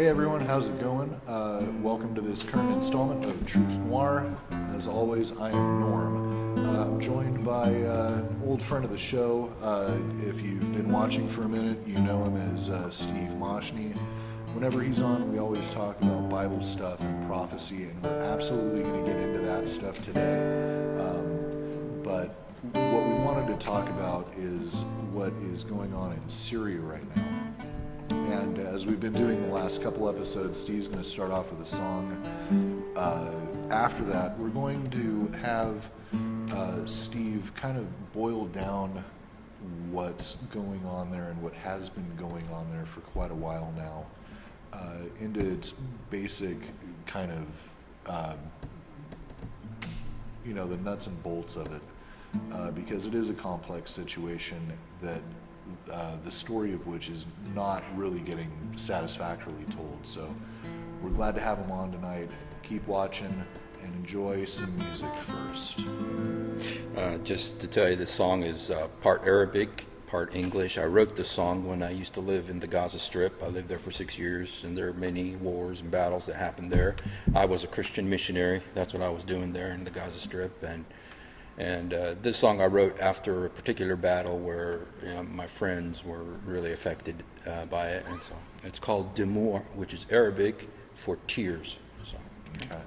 Hey everyone, how's it going? Welcome to this current installment of Truth Noir. As always, I am Norm. I'm joined by an old friend of the show. If you've been watching for a minute, you know him as Steve Mashni. Whenever he's on, we always talk about Bible stuff and prophecy, and we're absolutely going to get into that stuff today. But what we wanted to talk about is what is going on in Syria right now. And as we've been doing the last couple episodes, Steve's going to start off with a song. After that, we're going to have Steve kind of boil down what's going on there and what has been going on there for quite a while now into its basic kind of, the nuts and bolts of it. Because it is a complex situation that the story of which is not really getting satisfactorily told. So we're glad to have him on tonight. Keep watching and enjoy some music first. Just to tell you, this song is part Arabic, part English. I wrote this song when I used to live in the Gaza Strip. I lived there for 6 years, and there are many wars and battles that happened there. I was a Christian missionary. That's what I was doing there in the Gaza Strip. And this song I wrote after a particular battle where my friends were really affected by it. And so it's called Demour, which is Arabic for tears. So. Okay.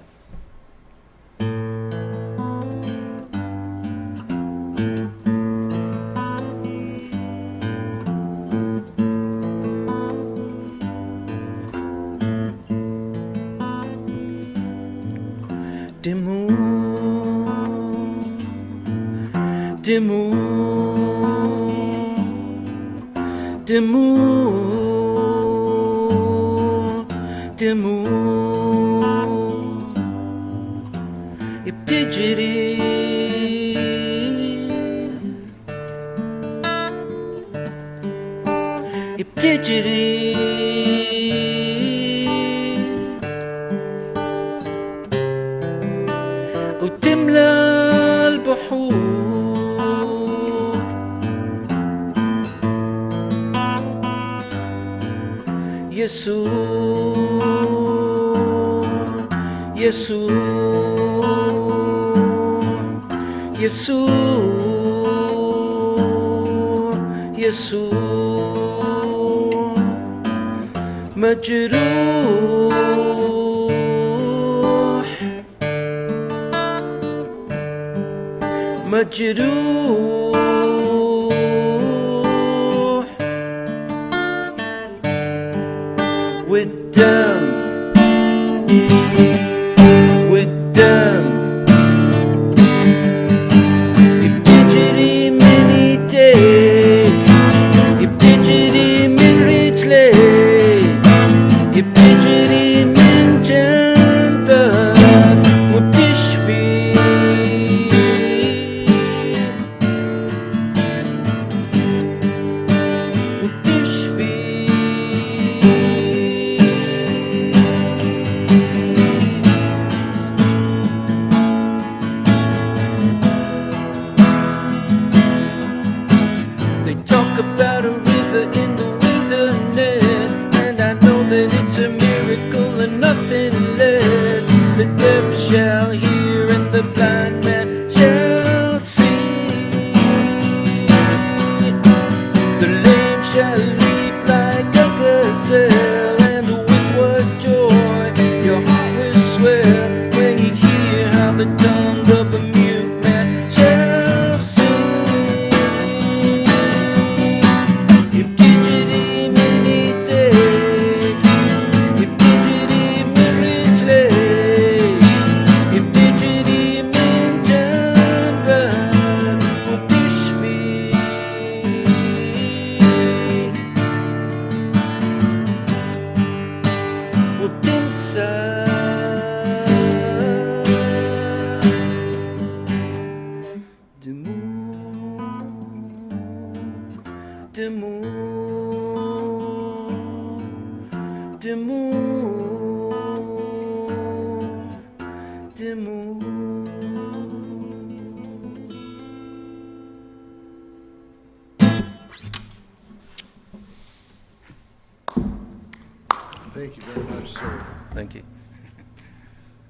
Thank you very much, sir. Thank you.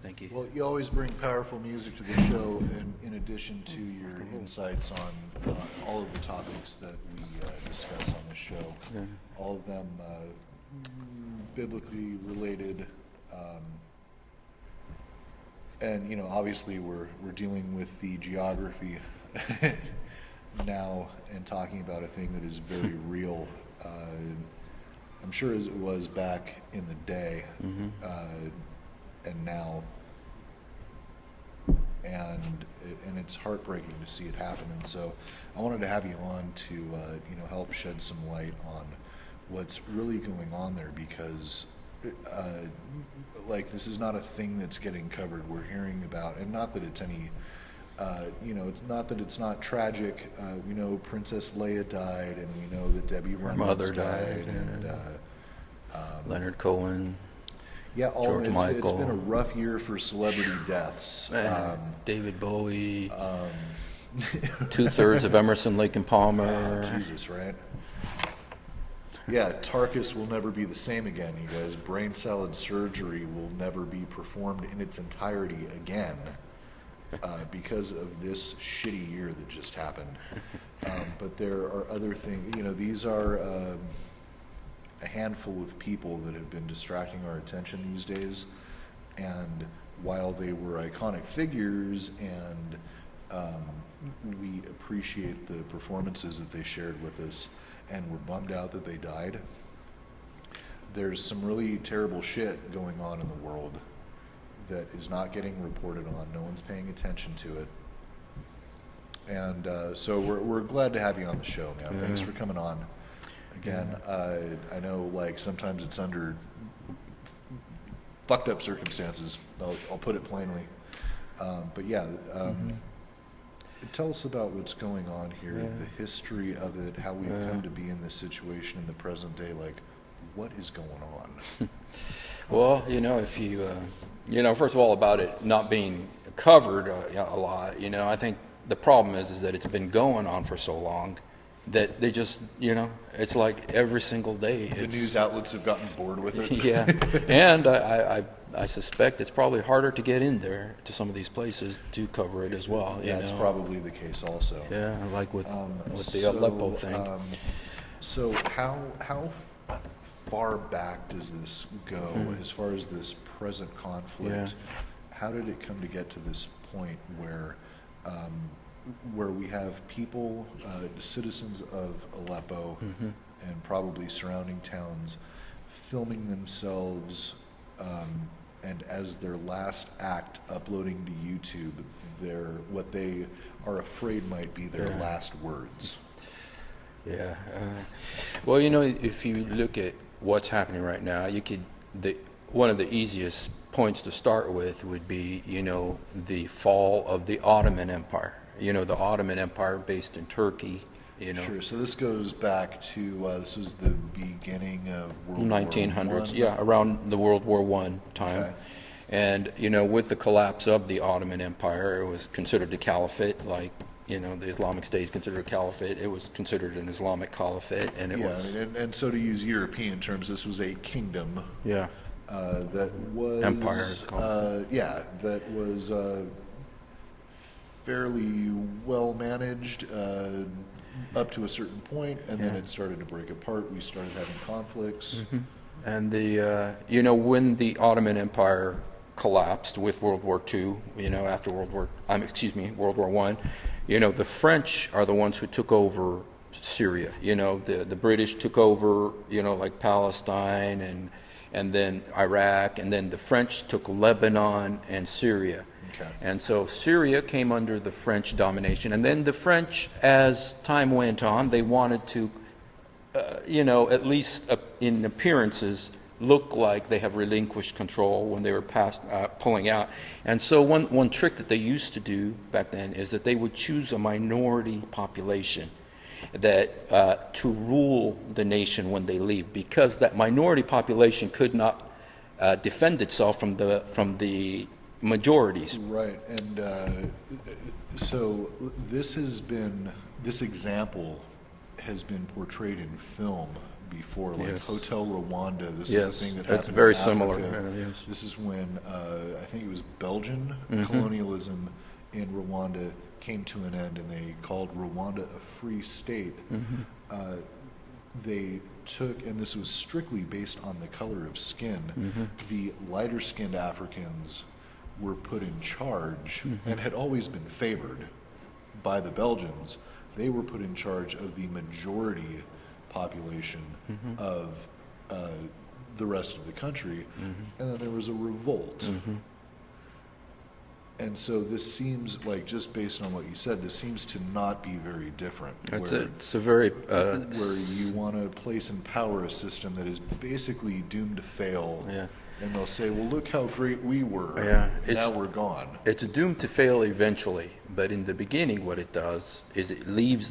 Thank you. Well, you always bring powerful music to the show, and in addition to your insights on all of the topics that we discuss on the show, all of them biblically related, and obviously we're dealing with the geography now and talking about a thing that is very real. I'm sure as it was back in the day, and now, and it's heartbreaking to see it happen. And so I wanted to have you on to help shed some light on what's really going on there, because this is not a thing that's getting covered. We're hearing about, and not that it's any it's not that it's not tragic. We know Princess Leia died, and we know that Debbie Reynolds mother died, and Leonard Cohen. Yeah, George Michael. It's been a rough year for celebrity deaths. David Bowie. 2/3 of Emerson, Lake and Palmer. Jesus, right? Yeah, Tarkus will never be the same again, you guys. Brain salad surgery will never be performed in its entirety again because of this shitty year that just happened. But there are other things. These are a handful of people that have been distracting our attention these days, and while they were iconic figures and we appreciate the performances that they shared with us and we're bummed out that they died, there's some really terrible shit going on in the world that is not getting reported on. No one's paying attention to it. And so we're glad to have you on the show, man. Thanks for coming on. Again, I know sometimes it's under fucked up circumstances. I'll put it plainly. But yeah, tell us about what's going on here, the history of it, how we've come to be in this situation in the present day. What is going on? Well, if you, first of all, about it not being covered a lot, I think the problem is that it's been going on for so long that they just, it's like every single day. The news outlets have gotten bored with it. Yeah, and I suspect it's probably harder to get in there to some of these places to cover it as well. That's probably the case also. Yeah, like with the Aleppo thing. So how far back does this go as far as this present conflict? How did it come to get to this point where we have people, citizens of Aleppo and probably surrounding towns, filming themselves and as their last act uploading to YouTube what they are afraid might be their last words? Yeah. Well, if you look at what's happening right now, one of the easiest points to start with would be, the fall of the Ottoman Empire. The Ottoman Empire based in Turkey. Sure. So this goes back to this was the beginning of World 1900s. War I? Yeah, around the World War I time. Okay. And with the collapse of the Ottoman Empire, it was considered a caliphate, the Islamic State is considered a caliphate. It was considered an Islamic caliphate, and it was. And so to use European terms, this was a kingdom. Yeah. That was Empire. It's called. That was fairly well managed up to a certain point, and then it started to break apart. We started having conflicts. And when the Ottoman Empire collapsed with World War II, after World War I, the French are the ones who took over Syria. The British took over, Palestine and then Iraq, and then the French took Lebanon and Syria. Okay. And so Syria came under the French domination, and then the French, as time went on, they wanted to, at least in appearances, look like they have relinquished control when they were pulling out. And so one trick that they used to do back then is that they would choose a minority population that to rule the nation when they leave, because that minority population could not defend itself from the majorities. Right, and so this example has been portrayed in film before, like Yes. Hotel Rwanda. This Yes, is a thing that it's happened very in similar. Africa. Yes. This is when I think it was Belgian Mm-hmm. colonialism in Rwanda came to an end, and they called Rwanda a free state. Mm-hmm. They took, and this was strictly based on the color of skin, Mm-hmm. the lighter skinned Africans were put in charge Mm-hmm. and had always been favored by the Belgians. They were put in charge of the majority population Mm-hmm. of the rest of the country, Mm-hmm. and then there was a revolt. And so this seems like, just based on what you said, this seems to not be very different. It's a very Where you want to place in power a system that is basically doomed to fail, Yeah. and they'll say, "Well, look how great we were. Yeah, now it's- we're gone." It's doomed to fail eventually, but in the beginning, what it does is it leaves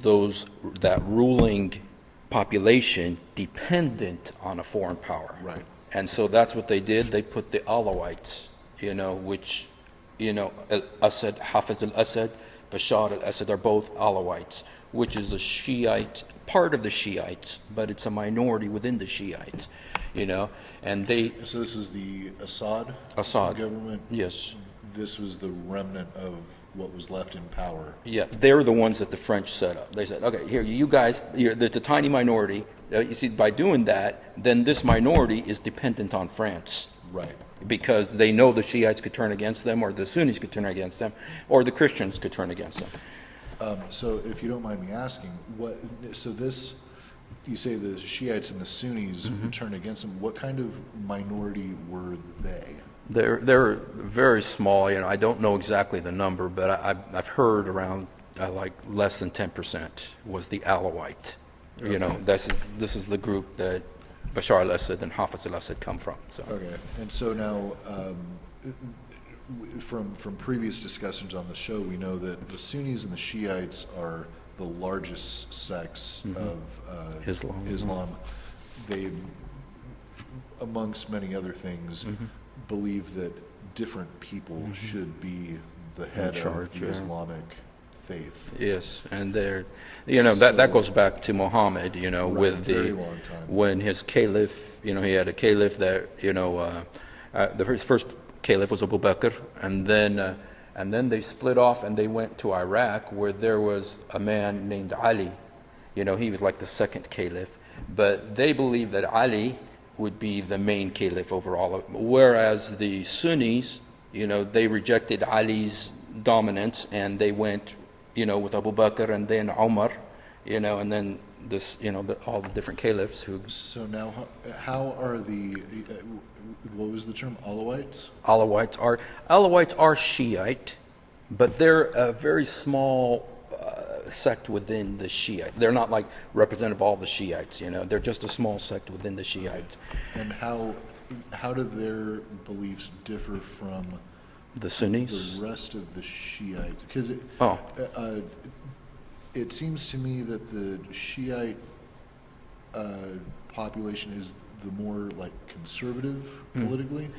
that ruling population dependent on a foreign power. Right. And so that's what they did. They put the Alawites, which, Assad, Hafiz al-Assad, Bashar al-Assad are both Alawites, which is a Shiite, part of the Shiites, but it's a minority within the Shiites, and they, So this is the Assad government. yes. This was the remnant of what was left in power. Yeah, they're the ones that the French set up. They said, okay, here, you guys, there's a tiny minority. You see, by doing that, then this minority is dependent on France. Right. Because they know the Shiites could turn against them, or the Sunnis could turn against them, or the Christians could turn against them. So if you don't mind me asking, you say the Shiites and the Sunnis turn against them. What kind of minority were they? They're very small. I don't know exactly the number, but I've heard around like less than 10% was the Alawite. This is the group that Bashar al-Assad and Hafiz al-Assad come from. So. Okay. And so now, from previous discussions on the show, we know that the Sunnis and the Shiites are the largest sects of Islam. They, amongst many other things, believe that different people should be the head of the Islamic faith. Yes, and that goes back to Muhammad, with very long time. when his caliph, he had a caliph that, his first caliph was Abu Bakr, and then they split off and they went to Iraq, where there was a man named Ali. He was like the second caliph, but they believed that Ali would be the main caliph over all of them, whereas the Sunnis, they rejected Ali's dominance and they went with Abu Bakr and then Umar, and then this, all the different caliphs who. So now, how are what was the term, Alawites? Alawites are Shiite, but they're a very small sect within the Shiite. They're not like representative of all the Shiites, They're just a small sect within the Shiites. And how do their beliefs differ from The Sunnis? the rest of the Shiites? Because it seems to me that the Shiite population is the more like conservative politically.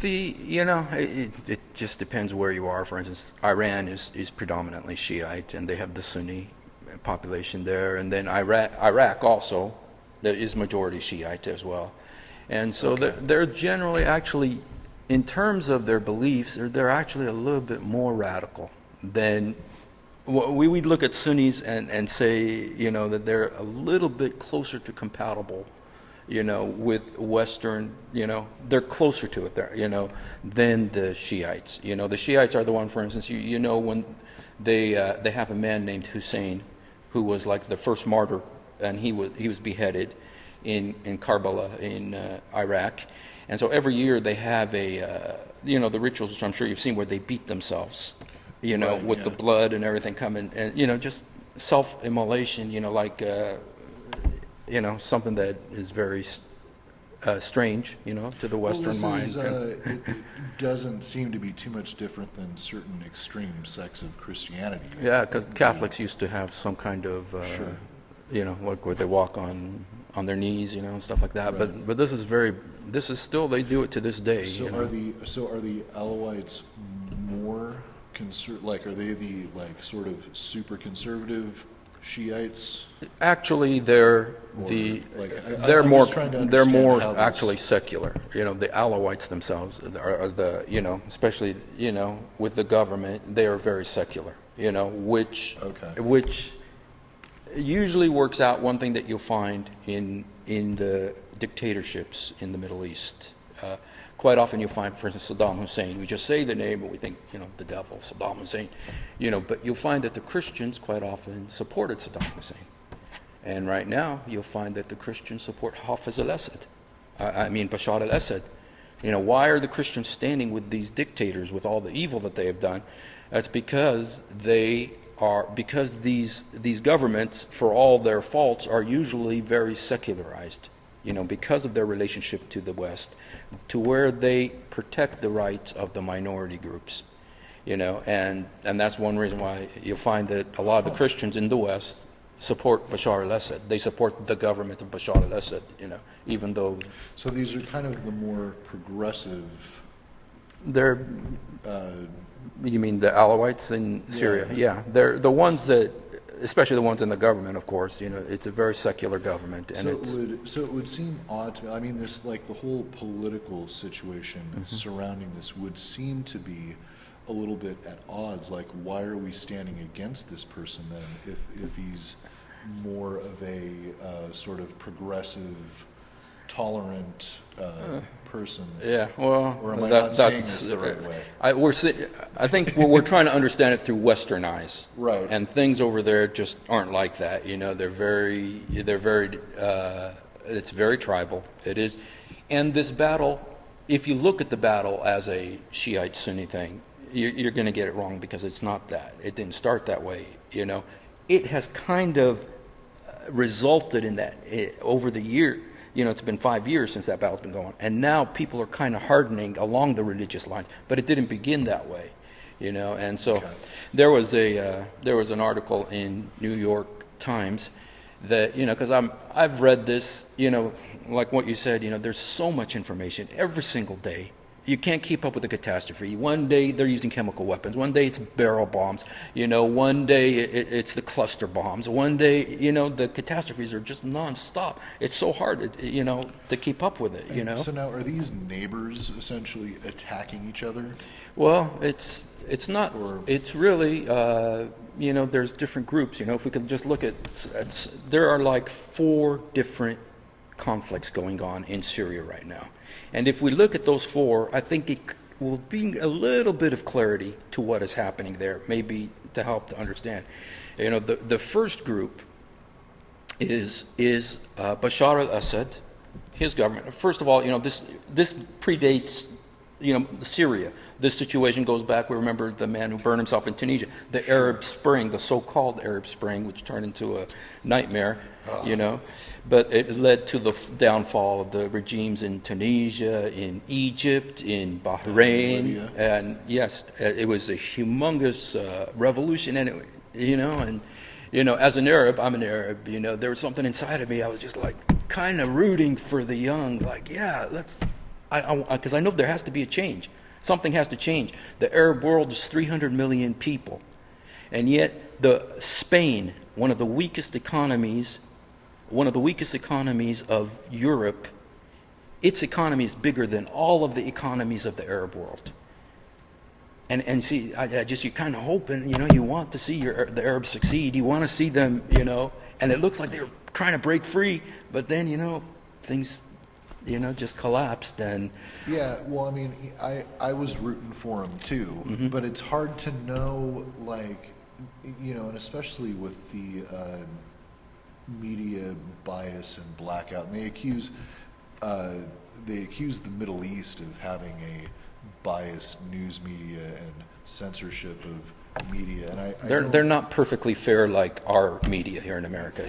It just depends where you are. For instance, Iran is predominantly Shiite, and they have the Sunni population there, and then Iraq also, there is majority Shiite as well, and so they're generally actually, in terms of their beliefs, they're actually a little bit more radical than. We look at Sunnis and say, that they're a little bit closer to compatible, with Western, they're closer to it there, than the Shiites. The Shiites are the one, for instance, when they have a man named Hussein, who was like the first martyr, and he was beheaded in Karbala in Iraq, and so every year they have the rituals, which I'm sure you've seen, where they beat themselves. With the blood and everything coming, and just self-immolation, something that is very strange, to the Western mind. It doesn't seem to be too much different than certain extreme sects of Christianity. Yeah, because Catholics used to have some kind of, like where they walk on their knees, and stuff like that. Right. But this is still, they do it to this day. So are the Alawites more are they the sort of super conservative Shiites? Actually, they're Or, the like, they're I'm more just trying to they're understand more how this- actually secular. The Alawites themselves are the especially with the government, they are very secular. Which Okay. which usually works out. One thing that you'll find in the dictatorships in the Middle East. Quite often you'll find, for instance, Saddam Hussein. We just say the name and we think, the devil, Saddam Hussein. But you'll find that the Christians quite often supported Saddam Hussein. And right now, you'll find that the Christians support Hafiz al-Assad. Bashar al-Assad. Why are the Christians standing with these dictators with all the evil that they have done? That's because these governments, for all their faults, are usually very secularized. Because of their relationship to the West, to where they protect the rights of the minority groups. And that's one reason why you'll find that a lot of the Christians in the West support Bashar al-Assad. They support the government of Bashar al-Assad, even though... So these are kind of the more progressive... They're... you mean the Alawites in Syria? Yeah. They're the ones that, especially the ones in the government, of course, it's a very secular government. And so it would seem odd to me. This, like, the whole political situation surrounding this would seem to be a little bit at odds. Like, why are we standing against this person then if he's more of a sort of progressive, tolerant person? Yeah, well, or am I not saying this the right way? I think we're trying to understand it through Western eyes, right? And things over there just aren't like that. They're very. It's very tribal. It is, and this battle. If you look at the battle as a Shiite Sunni thing, you're going to get it wrong because it's not that. It didn't start that way. It has kind of resulted in that over the year. It's been 5 years since that battle's been going, and now people are kind of hardening along the religious lines. But it didn't begin that way, And so okay. there was an article in New York Times that because I've read this, like what you said, there's so much information every single day. You can't keep up with the catastrophe. One day they're using chemical weapons. One day it's barrel bombs. One day it's the cluster bombs. One day, the catastrophes are just nonstop. It's so hard, to keep up with it. So now, are these neighbors essentially attacking each other? Well, it's not. It's really, there's different groups. If we could just look at, there are like 4 different conflicts going on in Syria right now. And if we look at those 4, I think it will bring a little bit of clarity to what is happening there, maybe to help to understand. The first group is Bashar al-Assad, his government. First of all, this predates, Syria. This situation goes back. We remember the man who burned himself in Tunisia, the Arab Spring, the so-called Arab Spring, which turned into a nightmare, But it led to the downfall of the regimes in Tunisia, in Egypt, in Bahrain, and yes, it was a humongous revolution. And as an Arab, I'm an Arab. There was something inside of me. I was just like kind of rooting for the young, like, yeah, because I know there has to be a change. Something has to change. The Arab world is 300 million people, and yet Spain, one of the weakest economies of Europe, its economy is bigger than all of the economies of the Arab world. And see, you're kind of hoping, you want to see the Arabs succeed. You want to see them, and it looks like they're trying to break free, but then, things, just collapsed. And yeah, well, I was rooting for him too, but it's hard to know, like, and especially with the media bias and blackout, and they accuse the Middle East of having a biased news media and censorship of media, and they're not perfectly fair like our media here in America,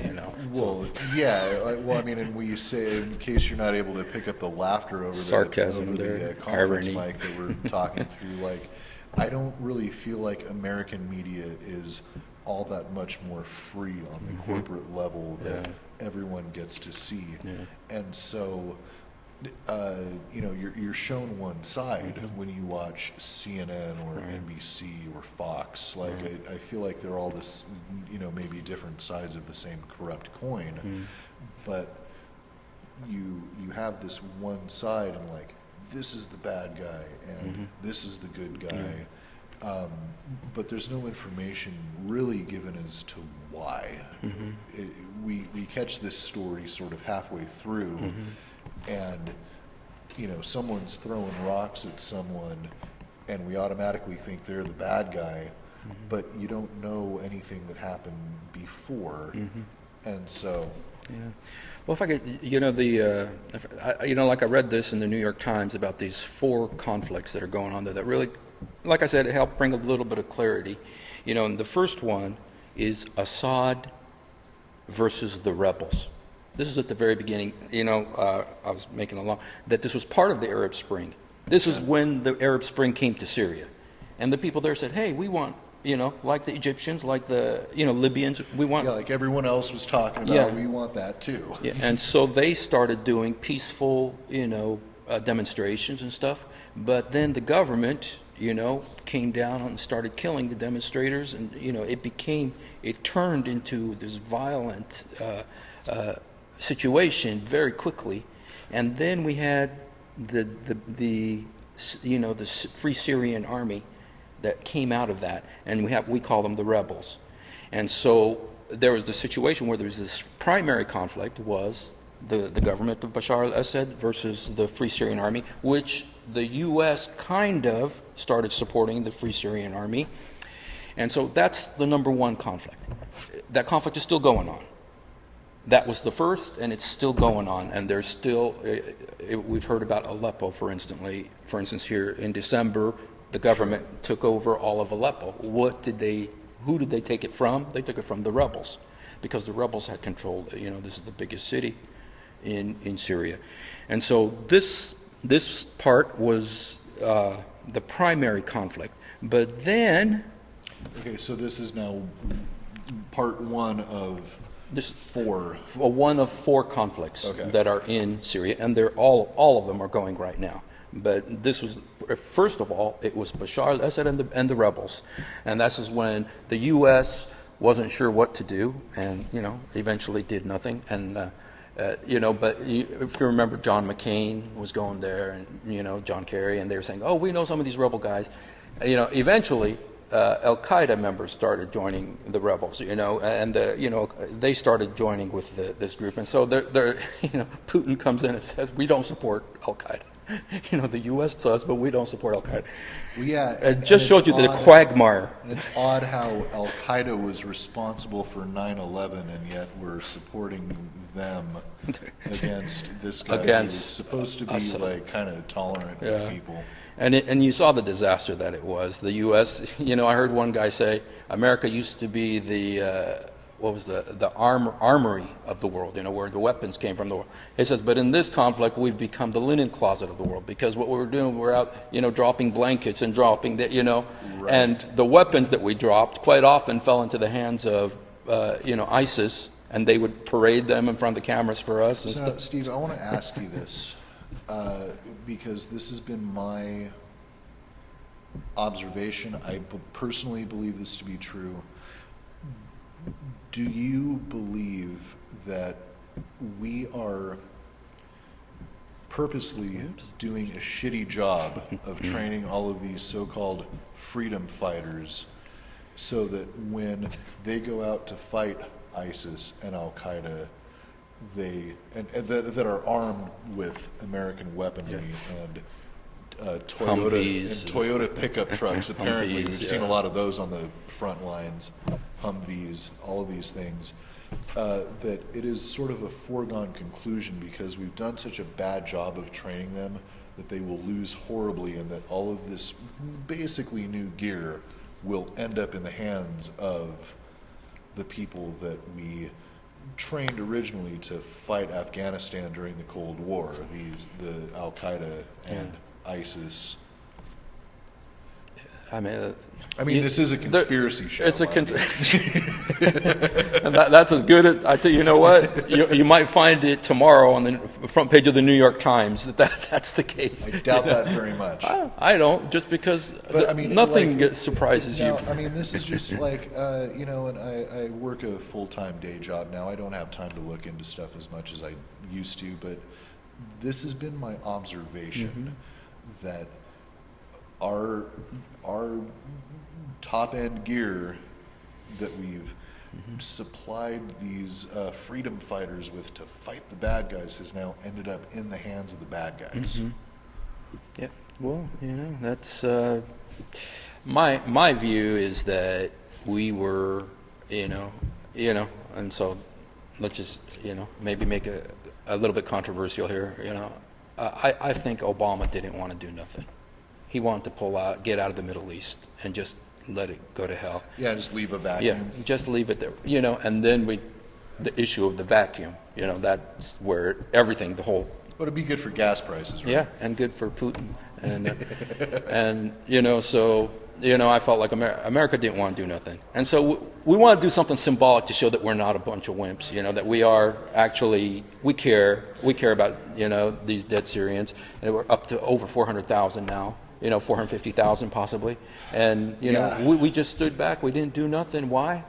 Well, yeah, and we say, in case you're not able to pick up the laughter over sarcasm the conference mic that we're talking through, like, I don't really feel like American media is all that much more free on the corporate level that everyone gets to see. And so you know, you're shown one side when you watch CNN or NBC or Fox. Like, I feel like they're all this, you know, maybe different sides of the same corrupt coin, but you have this one side and like, this is the bad guy and this is the good guy. But there's no information really given as to why. We catch this story sort of halfway through, and you know, someone's throwing rocks at someone, and we automatically think they're the bad guy, but you don't know anything that happened before, and so. Yeah. Well, if I could, you know, you know, like I read this in the New York Times about these 4 conflicts that are going on there that really, like I said, it helped bring a little bit of clarity. You know, and the first one is Assad versus the rebels. This is at the very beginning. You know, I was making a long, that this was part of the Arab Spring. This is when the Arab Spring came to Syria. And the people there said, hey, we want, you know, like the Egyptians, like the, you know, Libyans, we want... Yeah, like everyone else was talking about, we want that too. Yeah, and so they started doing peaceful, you know, demonstrations and stuff. But then the government, you know, came down and started killing the demonstrators. And, you know, it turned into this violent situation very quickly. And then we had the you know, the Free Syrian Army that came out of that, and we call them the rebels. And so there was the situation where there was this primary conflict was the government of Bashar al-Assad versus the Free Syrian Army, which the U.S. kind of started supporting the Free Syrian Army. And so that's the number one conflict. That conflict is still going on. That was the first, and it's still going on. And there's still, we've heard about Aleppo, for instance, here in December, the government took over all of Aleppo. Who did they take it from? They took it from the rebels, because the rebels had controlled, you know, this is the biggest city in Syria. And so this part was the primary conflict. But then... Okay, so this is now part one of four. One of 4 conflicts that are in Syria, and they're all of them are going right now. But this was, first of all, it was Bashar al-Assad and the rebels. And this is when the U.S. wasn't sure what to do, and, you know, eventually did nothing. And, you know, but if you remember, John McCain was going there, and, you know, John Kerry, and they were saying, oh, we know some of these rebel guys. You know, eventually, Al-Qaeda members started joining the rebels, you know, and, you know, they started joining with this group. And so, you know, Putin comes in and says, we don't support Al-Qaeda. You know, the U.S. does, but we don't support Al-Qaeda. Well, yeah, it just showed you the quagmire. It's odd how Al-Qaeda was responsible for 9/11, and yet we're supporting them against this guy who's supposed to be like kind of tolerant of people. And you saw the disaster that it was. The U.S., you know, I heard one guy say, America used to be the armory of the world, you know, where the weapons came from the world. He says, but in this conflict, we've become the linen closet of the world, because what we're doing, we're out, you know, dropping blankets and dropping that, you know, and the weapons that we dropped quite often fell into the hands of, you know, ISIS, and they would parade them in front of the cameras for us. And so, Steve, I want to ask you this, because this has been my observation. I personally believe this to be true. Do you believe that we are purposely doing a shitty job of training all of these so-called freedom fighters so that when they go out to fight ISIS and Al-Qaeda, that are armed with American weaponry and Toyota pickup trucks? Apparently, we've seen a lot of those on the front lines, Humvees, all of these things. That it is sort of a foregone conclusion, because we've done such a bad job of training them, that they will lose horribly, and that all of this basically new gear will end up in the hands of the people that we trained originally to fight Afghanistan during the Cold War, the Al-Qaeda and ISIS. I mean, this is a conspiracy show. It's a and that's as good as I tell you. You know what? You might find it tomorrow on the front page of the New York Times that's the case. I doubt that very much. I don't, just because nothing surprises you. This is just like and I work a full-time day job now. I don't have time to look into stuff as much as I used to, but this has been my observation that our top-end gear that we've supplied these freedom fighters with to fight the bad guys has now ended up in the hands of the bad guys. Yeah, well, that's my view is that we were, and so let's just, maybe make a little bit controversial here. I think Obama didn't want to do nothing. He wanted to pull out, get out of the Middle East, and just let it go to hell. Yeah, just leave a vacuum. Yeah, just leave it there. And then the issue of the vacuum. That's where everything, the whole. But it'd be good for gas prices, right? Yeah, and good for Putin, and so I felt like America didn't want to do nothing, and so we want to do something symbolic to show that we're not a bunch of wimps. That we are actually we care about these dead Syrians, and we're up to over 400,000 now. 450,000 possibly. And, we just stood back. We didn't do nothing. Why?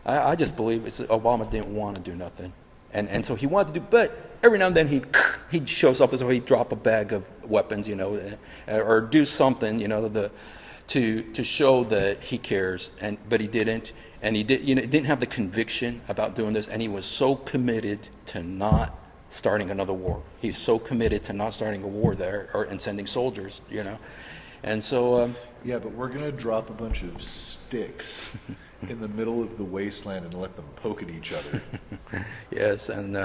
I just believe Obama didn't want to do nothing. And so he wanted to do, but every now and then he'd show something, so he'd drop a bag of weapons, or do something, to show that he cares. But he didn't. And he didn't have the conviction about doing this. And he was so committed to not starting another war. He's so committed to not starting a war there and sending soldiers, And so... but we're going to drop a bunch of sticks in the middle of the wasteland and let them poke at each other. Yes, and,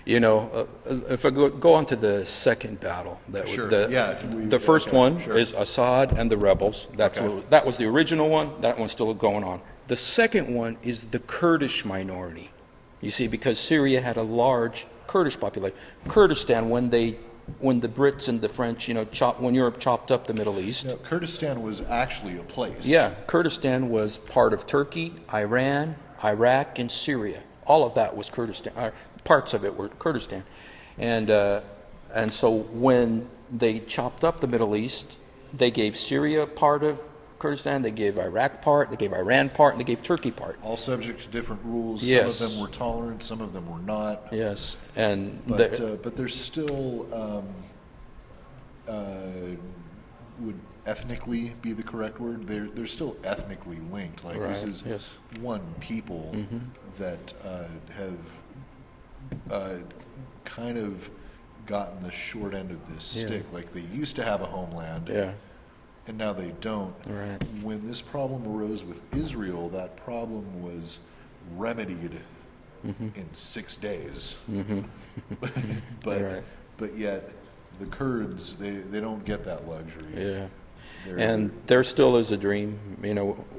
if I go on to the second battle, the first one is Assad and the rebels. That was the original one. That one's still going on. The second one is the Kurdish minority. You see, because Syria had a large Kurdish population. Kurdistan, when the Brits and the French, when Europe chopped up the Middle East. Kurdistan was actually a place. Yeah, Kurdistan was part of Turkey, Iran, Iraq, and Syria. All of that was Kurdistan. Parts of it were Kurdistan, and so when they chopped up the Middle East, they gave Syria part of Kurdistan, they gave Iraq part, they gave Iran part, and they gave Turkey part. All subject to different rules. Yes. Some of them were tolerant, some of them were not. Yes, but there's still would ethnically be the correct word? They're still ethnically linked. Like this is one people that have kind of gotten the short end of this stick. Like they used to have a homeland. Yeah. And now they don't. Right. When this problem arose with Israel, that problem was remedied in 6 days. But yet the Kurds, they don't get that luxury. Yeah. And there still is a dream,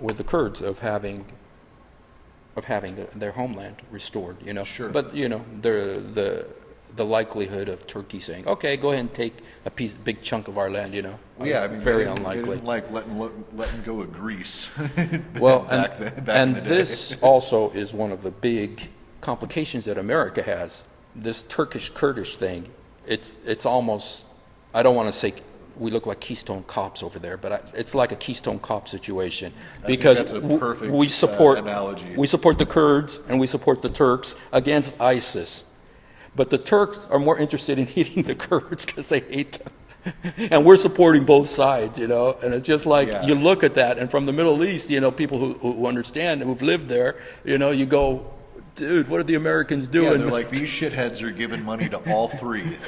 with the Kurds of having their homeland restored. Sure. But the likelihood of Turkey saying, "Okay, go ahead and take a big chunk of our land," very unlikely. They didn't like letting go of Greece. Well, and this also is one of the big complications that America has. This Turkish-Kurdish thing. It's almost, I don't want to say we look like Keystone Cops over there, but it's like a Keystone Cop situation because that's a perfect we support analogy. We support the Kurds and we support the Turks against ISIS. But the Turks are more interested in hitting the Kurds because they hate them. And we're supporting both sides, And it's just like you look at that, and from the Middle East, people who understand and who've lived there, you go, dude, what are the Americans doing? Yeah, they're like, these shitheads are giving money to all three.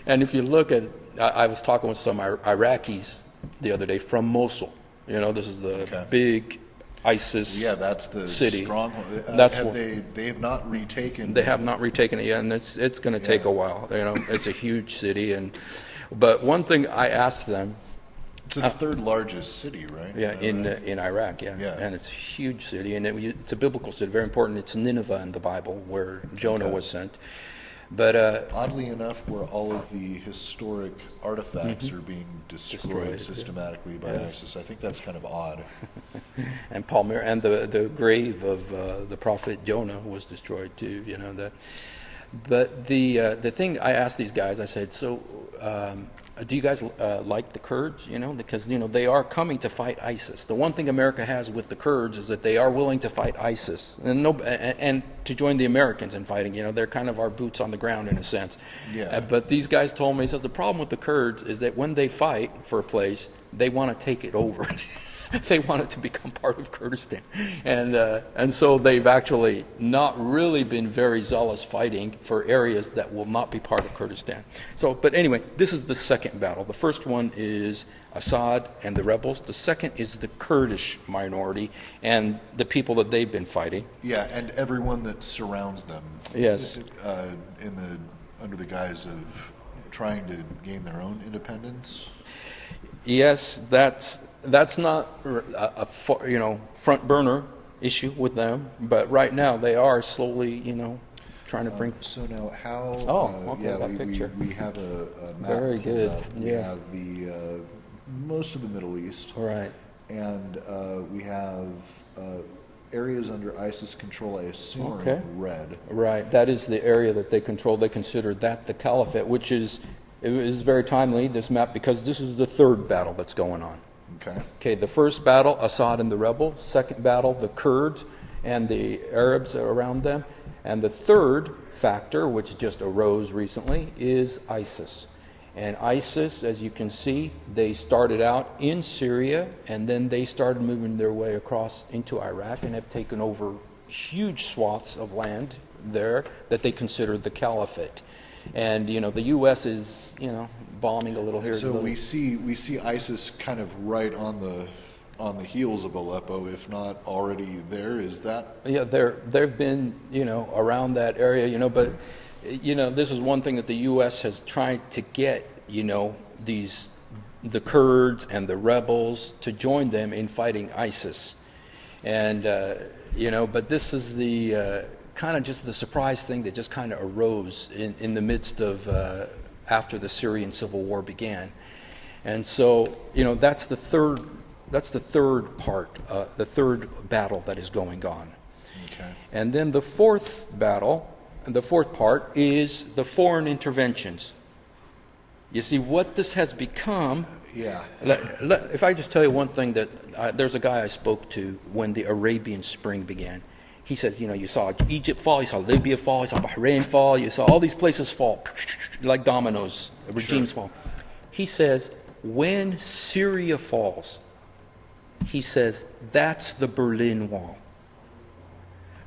And if you look at, I was talking with some Iraqis the other day from Mosul. This is the big ISIS that's the city. Stronghold. They have not retaken. They have not retaken it yet, and it's going to take a while. It's a huge city, but one thing I asked them. It's the third largest city, right? Yeah, in Iraq. Yeah, and it's a huge city, and it's a biblical city, very important. It's Nineveh in the Bible, where Jonah was sent. But Oddly enough, where all of the historic artifacts are being destroyed systematically by ISIS. I think that's kind of odd. and Palmyra and the grave of the prophet Jonah was destroyed too. But the thing I asked these guys, I said, so do you guys like the Kurds? Because they are coming to fight ISIS. The one thing America has with the Kurds is that they are willing to fight ISIS and to join the Americans in fighting. They're kind of our boots on the ground in a sense. Yeah. But these guys told me, he says, the problem with the Kurds is that when they fight for a place, they want to take it over. They want it to become part of Kurdistan. And so they've actually not really been very zealous fighting for areas that will not be part of Kurdistan. But anyway, this is the second battle. The first one is Assad and the rebels. The second is the Kurdish minority and the people that they've been fighting. Yeah, and everyone that surrounds them. Yes. Under the guise of trying to gain their own independence. Yes, that's not a front burner issue with them, but right now they are slowly, trying to bring. So now how? Okay, that picture. We have a map. Very good. We Yes. have the most of the Middle East. Right. And we have areas under ISIS control. I assume are Okay. in red. Right. That is the area that they control. They consider that the caliphate, which is very timely, this map, because this is the third battle that's going on. Okay, the first battle, Assad and the rebels. Second battle, the Kurds and the Arabs around them. And the third factor, which just arose recently, is ISIS. And ISIS, as you can see, they started out in Syria, and then they started moving their way across into Iraq and have taken over huge swaths of land there that they consider the caliphate. And the U.S. is bombing a little here. So we see ISIS kind of right on the heels of Aleppo, if not already there. Is that? Yeah, they've been around that area, but this is one thing that the U.S. has tried to get the Kurds and the rebels to join them in fighting ISIS, and but this is the kind of just the surprise thing that just kind of arose in the midst of after the Syrian civil war began. And so that's the third part, the third battle that is going on. Okay. And then the fourth battle, and the fourth part, is the foreign interventions. You see what this has become. Yeah. If I just tell you one thing, that there's a guy I spoke to when the Arabian Spring began. He says, you saw Egypt fall, you saw Libya fall, you saw Bahrain fall, you saw all these places fall, like dominoes, regimes fall. He says, when Syria falls, he says, that's the Berlin Wall.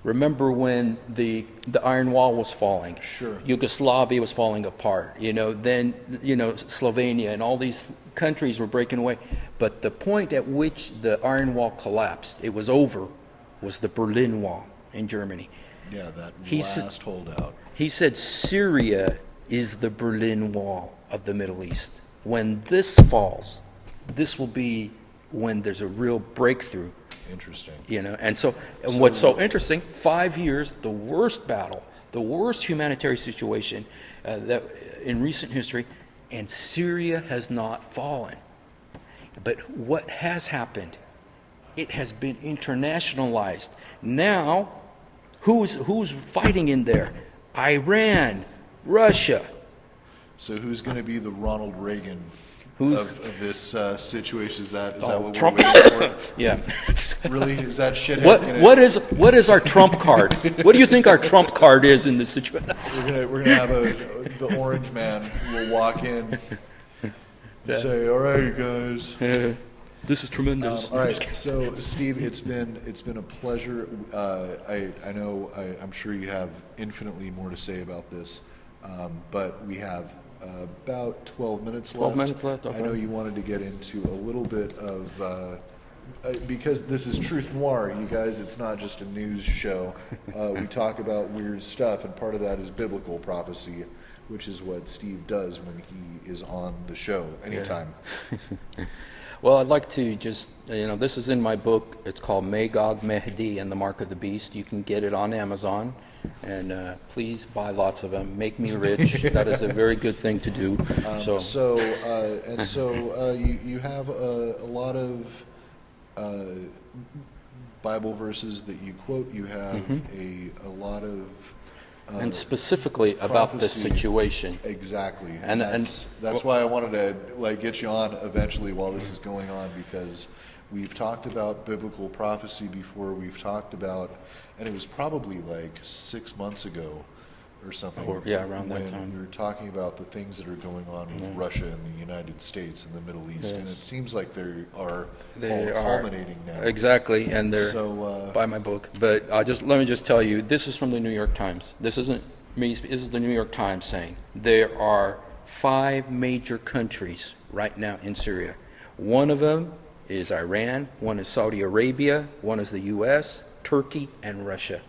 Remember when the Iron Wall was falling? Sure. Yugoslavia was falling apart. Then Slovenia and all these countries were breaking away. But the point at which the Iron Wall collapsed, it was over, was the Berlin Wall in Germany. Yeah, that last holdout. He said Syria is the Berlin Wall of the Middle East. When this falls, this will be when there's a real breakthrough. Interesting. And what's so interesting, 5 years, the worst battle, the worst humanitarian situation that in recent history, and Syria has not fallen. But what has happened? It has been internationalized. Now, who's fighting in there? Iran, Russia. So who's going to be the Ronald Reagan of this situation? Is that what Trump? we're waiting for? Yeah. Really? Is that shithead? What is our Trump card? What do you think our Trump card is in this situation? We're gonna have the orange man will walk in and say, "All right, you guys." This is tremendous. All right, so Steve, it's been a pleasure. I know I'm sure you have infinitely more to say about this, but we have about 12 minutes left. 12 minutes left. Okay. I know you wanted to get into a little bit of because this is Truth Noir, you guys. It's not just a news show. We talk about weird stuff, and part of that is biblical prophecy, which is what Steve does when he is on the show anytime. Yeah. Well, I'd like to just, this is in my book. It's called Magog, Mehdi, and the Mark of the Beast. You can get it on Amazon. And please buy lots of them. Make me rich. That is a very good thing to do. You have a lot of Bible verses that you quote. You have a lot of and specifically about this situation. Exactly, and that's why I wanted to get you on eventually while this is going on, because we've talked about biblical prophecy before. We've talked about, and it was probably 6 months ago or something. Around that time. We were talking about the things that are going on with Russia and the United States and the Middle East, and it seems like they are culminating now. Exactly, and they're by my book. But let me just tell you, this is from the New York Times. This isn't me. This is the New York Times saying there are 5 major countries right now in Syria. One of them is Iran, one is Saudi Arabia, one is the U.S., Turkey, and Russia.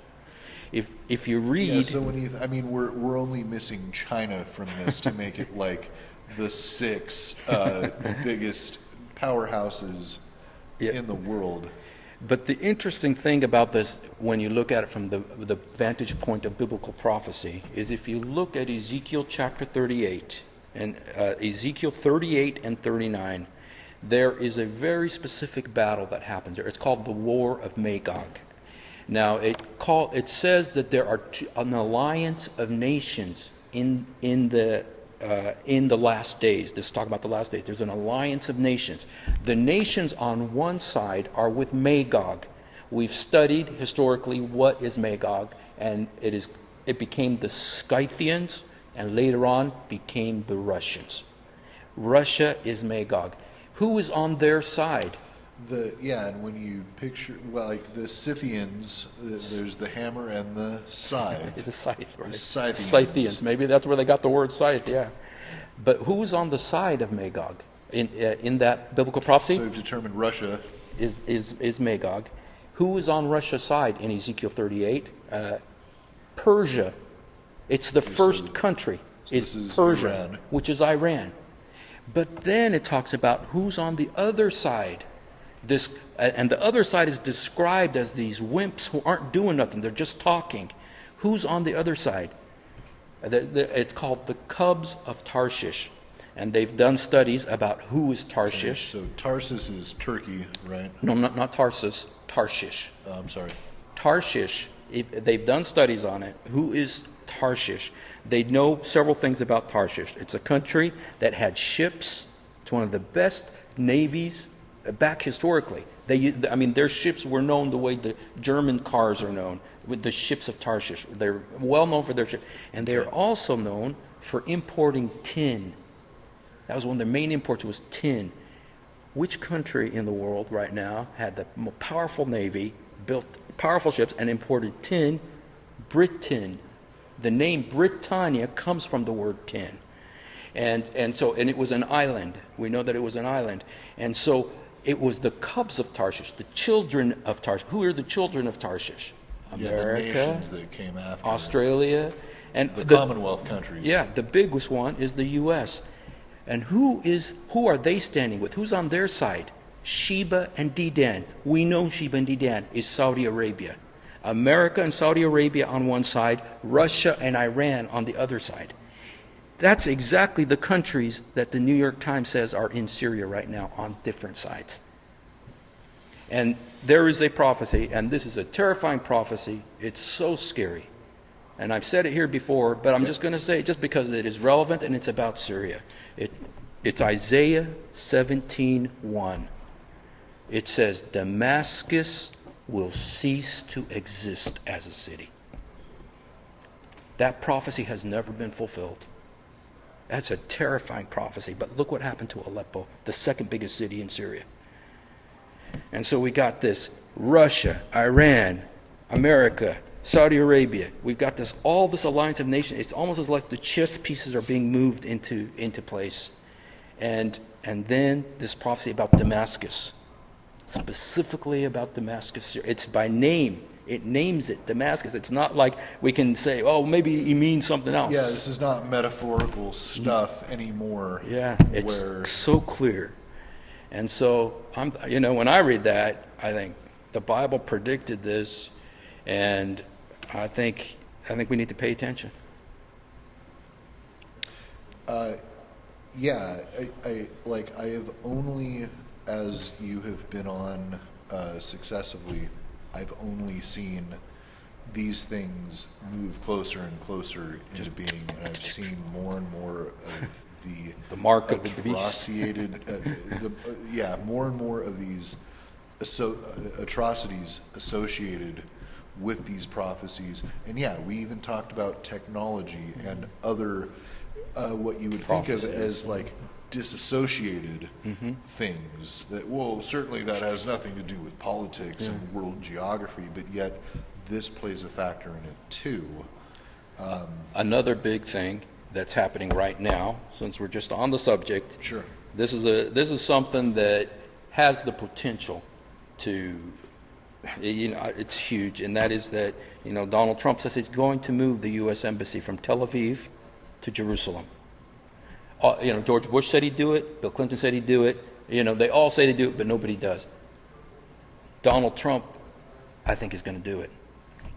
If you read, so when we're only missing China from this to make it the 6 biggest powerhouses in the world. But the interesting thing about this, when you look at it from the vantage point of biblical prophecy, is if you look at Ezekiel chapter 38 and Ezekiel 38 and 39, there is a very specific battle that happens there. It's called the War of Magog. Now, it says that there are an alliance of nations in the last days. This is talking about the last days. There's an alliance of nations. The nations on one side are with Magog. We've studied historically what is Magog, and it became the Scythians, and later on became the Russians. Russia is Magog. Who is on their side? And when you picture, the Scythians, there's the hammer and the scythe. The scythe, right? Scythians. Maybe that's where they got the word scythe, yeah. But who's on the side of Magog in that biblical prophecy? So we've determined Russia is Magog. Who is on Russia's side in Ezekiel 38? Persia. It's the first country. It's Persia, Iran. Which is Iran. But then it talks about who's on the other side. And the other side is described as these wimps who aren't doing nothing. They're just talking. Who's on the other side? It's called the cubs of Tarshish. And they've done studies about who is Tarshish. Okay, so Tarsus is Turkey, right? No, not Tarsus. Tarshish. I'm sorry. Tarshish, they've done studies on it. Who is Tarshish? They know several things about Tarshish. It's a country that had ships. It's one of the best navies back historically. Their ships were known the way the German cars are known, with the ships of Tarshish. They're well known for their ships. And they are also known for importing tin. That was one of their main imports, was tin. Which country in the world right now had the most powerful navy, built powerful ships, and imported tin? Britain. The name Britannia comes from the word tin. And it was an island. We know that it was an island. And so it was the cubs of Tarshish, the children of Tarshish. Who are the children of Tarshish? America, the nations that came after Australia, and the Commonwealth countries. Yeah, the biggest one is the U.S. And who are they standing with? Who's on their side? Sheba and Dedan. We know Sheba and Dedan is Saudi Arabia. America and Saudi Arabia on one side, Russia and Iran on the other side. That's exactly the countries that the New York Times says are in Syria right now on different sides. And there is a prophecy, and this is a terrifying prophecy. It's so scary. And I've said it here before, but I'm just going to say it just because it is relevant and it's about Syria. It's Isaiah 17:1. It says, Damascus will cease to exist as a city. That prophecy has never been fulfilled. That's a terrifying prophecy. But look what happened to Aleppo, the second biggest city in Syria. And so we got this Russia, Iran, America, Saudi Arabia. We've got all this alliance of nations. It's almost as like the chess pieces are being moved into place. And then this prophecy about Damascus, specifically about Damascus. It's by name. It names it Damascus. It's not like we can say, oh, maybe he means something else. Yeah, this is not metaphorical stuff anymore. Yeah, it's so clear. And so when I read that, I think the Bible predicted this, and I think we need to pay attention. Yeah, I have only, as you have been on successively, I've only seen these things move closer and closer into being, and I've seen more and more of the mark of the beast. More and more of these atrocities associated with these prophecies. And yeah, we even talked about technology and other what you would think of as like disassociated things that, well, certainly that has nothing to do with politics and world geography, but yet this plays a factor in it too. Another big thing that's happening right now, since we're just on the subject, sure, this is something that has the potential to, it's huge, and that is that Donald Trump says he's going to move the U.S. Embassy from Tel Aviv to Jerusalem. George Bush said he'd do it. Bill Clinton said he'd do it. They all say they do it, but nobody does. Donald Trump, I think, is going to do it.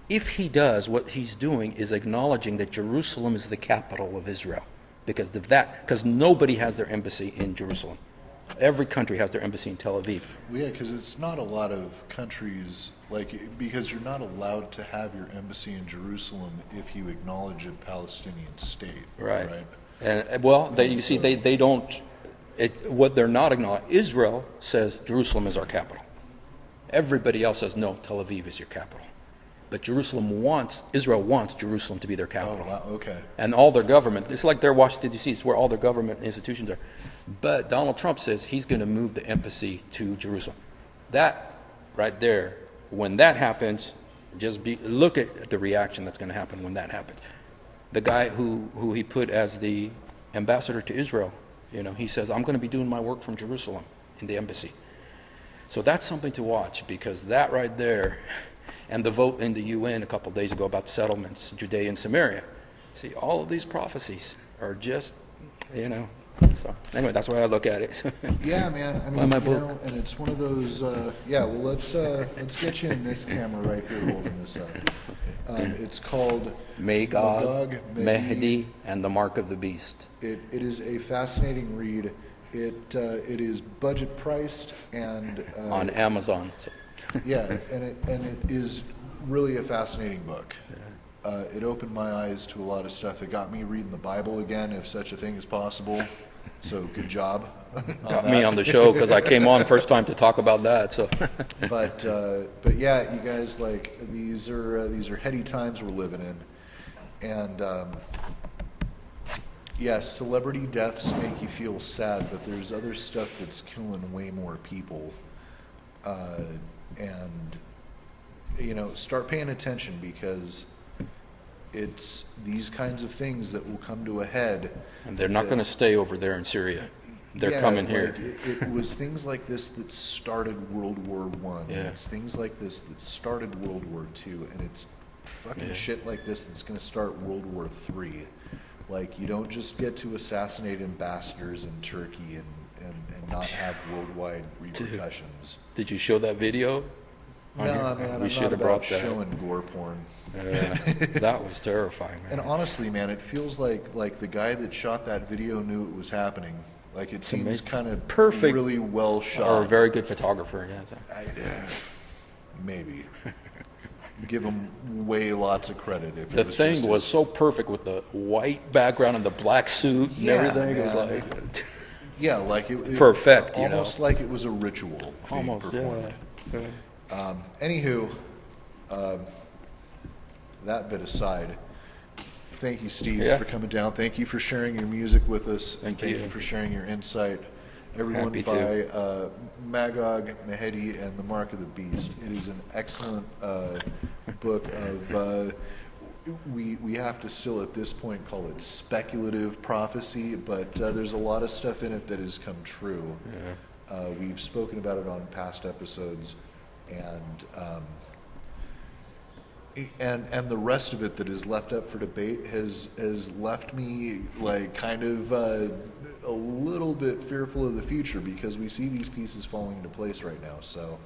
If he does, what he's doing is acknowledging that Jerusalem is the capital of Israel, because nobody has their embassy in Jerusalem. Every country has their embassy in Tel Aviv. Well, yeah, because it's not a lot of countries, because you're not allowed to have your embassy in Jerusalem if you acknowledge a Palestinian state. Right. Right? And they don't. What they're not acknowledging. Israel says Jerusalem is our capital. Everybody else says no, Tel Aviv is your capital. But Israel wants Jerusalem to be their capital. Oh, wow, okay. And all their government, it's like their Washington, D.C., it's where all their government institutions are. But Donald Trump says he's going to move the embassy to Jerusalem. That right there, when that happens, look at the reaction that's going to happen when that happens. The guy who he put as the ambassador to Israel, he says, I'm going to be doing my work from Jerusalem in the embassy. So that's something to watch, because that right there, and the vote in the UN a couple of days ago about settlements, Judea and Samaria. See, all of these prophecies are just, So anyway, that's why I look at it. Yeah, man. I mean, and it's one of those. Let's get you in this camera right here, holding this up. It's called Magog, Mahdi, and the Mark of the Beast. It is a fascinating read. It is budget priced and on Amazon. So. Yeah, and it is really a fascinating book. Yeah. It opened my eyes to a lot of stuff. It got me reading the Bible again, if such a thing is possible. So good job. Got me on the show because I came on first time to talk about that. So, but yeah, you guys, these are heady times we're living in, and yes, celebrity deaths make you feel sad, but there's other stuff that's killing way more people. And start paying attention, because it's these kinds of things that will come to a head. And they're not going to stay over there in Syria. They're coming here. It was things like this that started World War I. Yeah. It's things like this that started World War II. And it's fucking shit like this that's going to start World War III. You don't just get to assassinate ambassadors in Turkey and not have worldwide repercussions. Did you show that video? No, man, we should have brought that. Showing gore porn. That was terrifying, man. And honestly, man, it feels like the guy that shot that video knew it was happening. It seems kind of perfect, really well shot. Or a very good photographer, yeah. Maybe. Give him lots of credit. If the thing was so perfect with the white background and the black suit and everything. Man. It was for effect, almost like it was a ritual. Almost, yeah. Anywho, that bit aside, thank you, Steve, for coming down. Thank you for sharing your music with us. Thank you for sharing your insight. Everyone buy Magog, Mahdi, and the Mark of the Beast. It is an excellent book of, we have to still at this point call it speculative prophecy, but there's a lot of stuff in it that has come true. Yeah. We've spoken about it on past episodes, and and the rest of it that is left up for debate has left me like kind of a little bit fearful of the future, because we see these pieces falling into place right now. So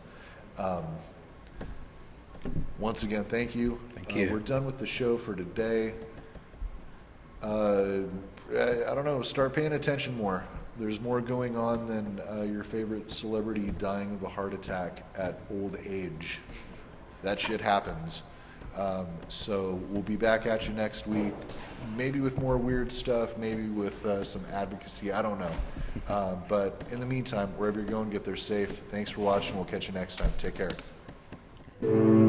once again, thank you. Thank you. We're done with the show for today. I don't know, start paying attention more. There's more going on than your favorite celebrity dying of a heart attack at old age. That shit happens. So we'll be back at you next week, maybe with more weird stuff, maybe with some advocacy, I don't know. But in the meantime, wherever you're going, get there safe. Thanks for watching. We'll catch you next time. Take care.